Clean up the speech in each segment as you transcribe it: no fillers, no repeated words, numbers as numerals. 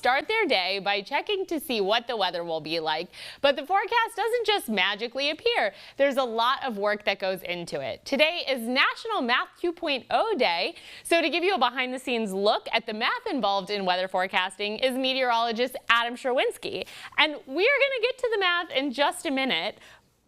start their day by checking to see what the weather will be like. But the forecast doesn't just magically appear. There's a lot of work that goes into it. Today is National Math 2.0 Day. So to give you a behind-the-scenes look at the math involved in weather forecasting is meteorologist Adam Sherwinsk. And we're going to get to the math in just a minute.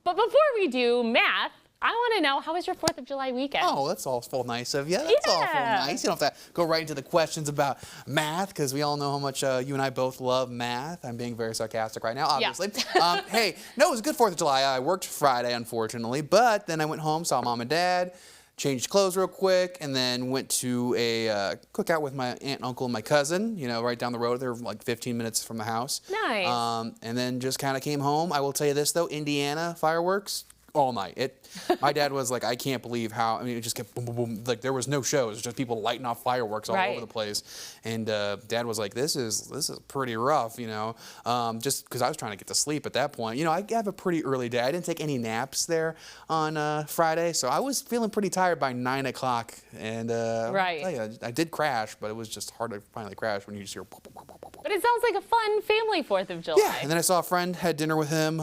But before we do math, I want to know, how was your 4th of July weekend? Oh, that's awful nice of you. That's awful nice. You don't have to go right into the questions about math, because we all know how much you and I both love math. I'm being very sarcastic right now, obviously. Yeah. Hey, no, it was a good 4th of July. I worked Friday, unfortunately, but then I went home, saw Mom and Dad, changed clothes real quick, and then went to a cookout with my aunt and uncle and my cousin, you know, right down the road. They're like 15 minutes from the house. Nice. And then just kind of came home. I will tell you this, though, Indiana fireworks, all night. My dad was like, I can't believe how, I mean, it just kept boom, boom, boom. Like, there was no shows. It was just people lighting off fireworks all over the place. And Dad was like, this is pretty rough, you know, just because I was trying to get to sleep at that point. You know, I have a pretty early day. I didn't take any naps there on Friday, so I was feeling pretty tired by 9 o'clock. And I'll tell you, I did crash, but it was just hard to finally crash when you just hear. But it sounds like a fun family 4th of July. Yeah, and then I saw a friend, had dinner with him.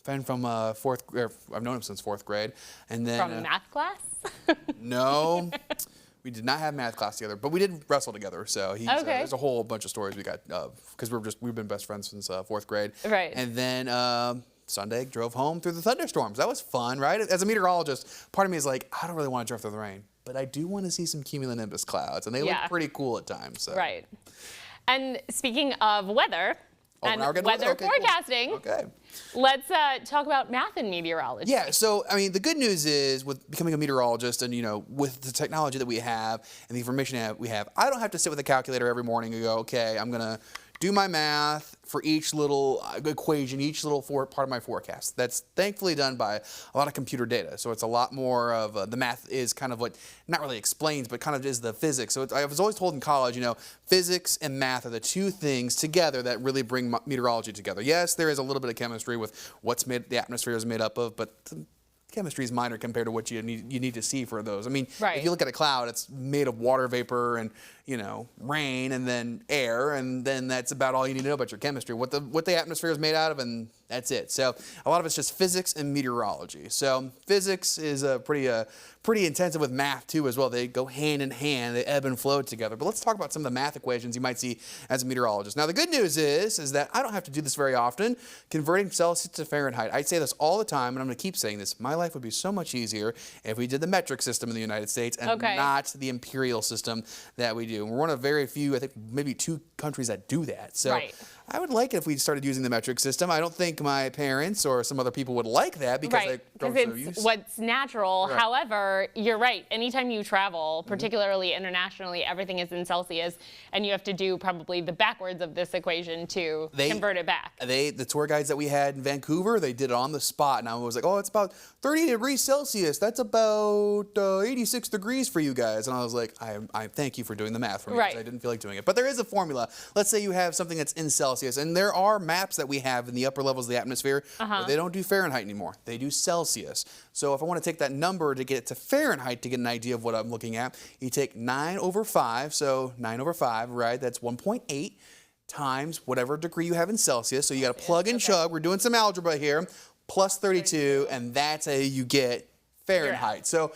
Friend from I've known him since 4th grade, and then from math class. No, we did not have math class together, but we did wrestle together. So there's a whole bunch of stories we got because we've been best friends since 4th grade. Right. And then Sunday drove home through the thunderstorms. That was fun, right? As a meteorologist, part of me is like, I don't really want to drive through the rain, but I do want to see some cumulonimbus clouds, and they look pretty cool at times. So. Right. And speaking of weather. And weather forecasting. Cool. Okay. Let's talk about math and meteorology. Yeah, so, I mean, the good news is with becoming a meteorologist and, you know, with the technology that we have and the information we have, I don't have to sit with a calculator every morning and go, okay, I'm going to do my math for each little equation, each little part of my forecast. That's thankfully done by a lot of computer data. So it's a lot more of the math is kind of what, not really explains, but kind of is the physics. So I was always told in college, you know, physics and math are the two things together that really bring meteorology together. Yes, there is a little bit of chemistry with the atmosphere is made up of, but chemistry is minor compared to what you need to see for those. I mean, if you look at a cloud, it's made of water vapor and, you know, rain and then air, and then that's about all you need to know about your chemistry, what the atmosphere is made out of, and that's it. So a lot of it's just physics and meteorology. So physics is pretty intensive with math too as well. They go hand in hand, they ebb and flow together. But let's talk about some of the math equations you might see as a meteorologist. Now the good news is that I don't have to do this very often, converting Celsius to Fahrenheit. I say this all the time, and I'm going to keep saying this. My life would be so much easier if we did the metric system in the United States and not the imperial system that we do. And we're one of very few, I think maybe 2 countries that do that. So I would like it if we started using the metric system. I don't think my parents or some other people would like that because it's what's natural. However, you're right. Anytime you travel, particularly internationally, everything is in Celsius, and you have to do probably the backwards of this equation to convert it back. The tour guides that we had in Vancouver, they did it on the spot, and I was like, oh, it's about 30 degrees Celsius. That's about 86 degrees for you guys. And I was like, I thank you for doing the math for me because I didn't feel like doing it. But there is a formula. Let's say you have something that's in Celsius, and there are maps that we have in the upper levels of the atmosphere where they don't do Fahrenheit anymore. They do Celsius. So if I want to take that number to get it to Fahrenheit to get an idea of what I'm looking at, you take 9 over 5, so 9 over 5, right, that's 1.8 times whatever degree you have in Celsius. So you got to plug and chug. We're doing some algebra here. Plus 32, and that's how you get Fahrenheit. So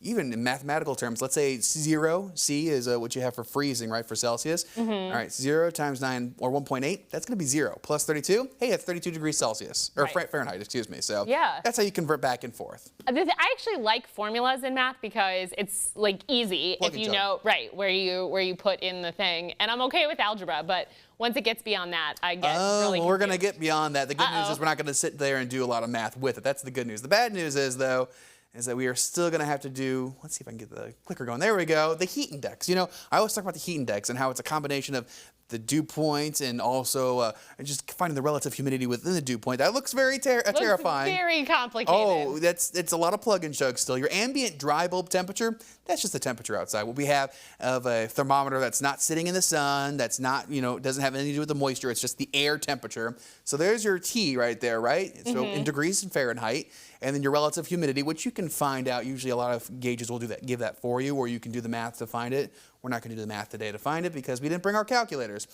even in mathematical terms, let's say 0, C is what you have for freezing, right, for Celsius. All right, 0 times 9, or 1.8, that's going to be 0. Plus 32, hey, that's 32 degrees Celsius, or Fahrenheit, excuse me. So that's how you convert back and forth. I actually like formulas in math because it's like easy if you know, where you put in the thing. And I'm okay with algebra, but once it gets beyond that, I get really confused. We're going to get beyond that. The good news is we're not going to sit there and do a lot of math with it. That's the good news. The bad news is, though, is that we are still going to have to do, let's see if I can get the clicker going. There we go, the heat index. You know, I always talk about the heat index and how it's a combination of the dew point and also just finding the relative humidity within the dew point. That looks very terrifying. Very complicated. Oh, it's a lot of plug and chug still. Your ambient dry bulb temperature, that's just the temperature outside. What we have of a thermometer that's not sitting in the sun, that's not, you know, doesn't have anything to do with the moisture, it's just the air temperature. So there's your T right there, right? So in degrees in Fahrenheit. And then your relative humidity, which you can find out. Usually a lot of gauges will give that for you, or you can do the math to find it. We're not going to do the math today to find it because we didn't bring our calculators.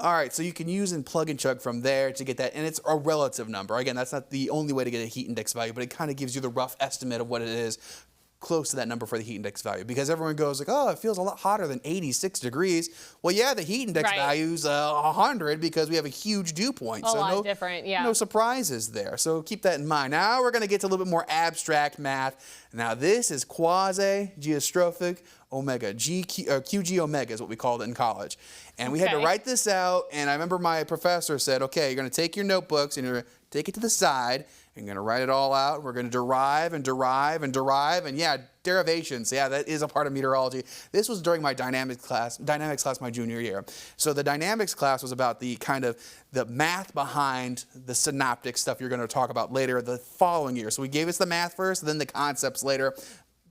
All right, so you can use and plug and chug from there to get that, and it's a relative number. Again, that's not the only way to get a heat index value, but it kind of gives you the rough estimate of what it is close to that number for the heat index value, because everyone goes like, oh, it feels a lot hotter than 86 degrees. Well, yeah, the heat index value's 100 because we have a huge dew point. A lot different, yeah. No surprises there. So keep that in mind. Now we're going to get to a little bit more abstract math. Now this is quasi-geostrophic omega. QG omega is what we called it in college. And we had to write this out, and I remember my professor said, okay, you're going to take your notebooks and you're going to take it to the side. You're going to write it all out. We're going to derive and derive and derive. And yeah, derivations. Yeah, that is a part of meteorology. This was during my dynamics class my junior year. So the dynamics class was about the kind of the math behind the synoptic stuff you're going to talk about later the following year. So we gave us the math first, then the concepts later.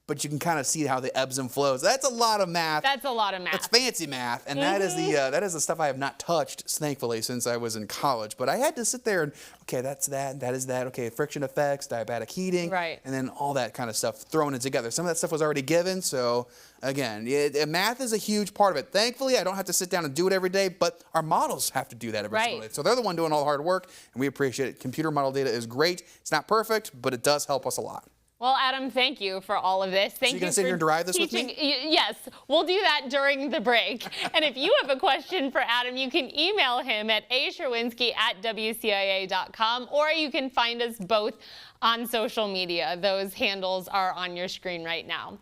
But you can kind of see how the ebbs and flows. That's a lot of math. That's a lot of math. That's fancy math, and that is the stuff I have not touched, thankfully, since I was in college. But I had to sit there and, okay, that's that, that is that, okay, friction effects, diabatic heating, and then all that kind of stuff thrown in together. Some of that stuff was already given, so again, math is a huge part of it. Thankfully, I don't have to sit down and do it every day, but our models have to do that every single day. So they're the one doing all the hard work, and we appreciate it. Computer model data is great. It's not perfect, but it does help us a lot. Well, Adam, thank you for all of this. Thank you. So you're going to sit here and derive this with me? Yes, we'll do that during the break. And if you have a question for Adam, you can email him at asherwinski@wcia.com, or you can find us both on social media. Those handles are on your screen right now.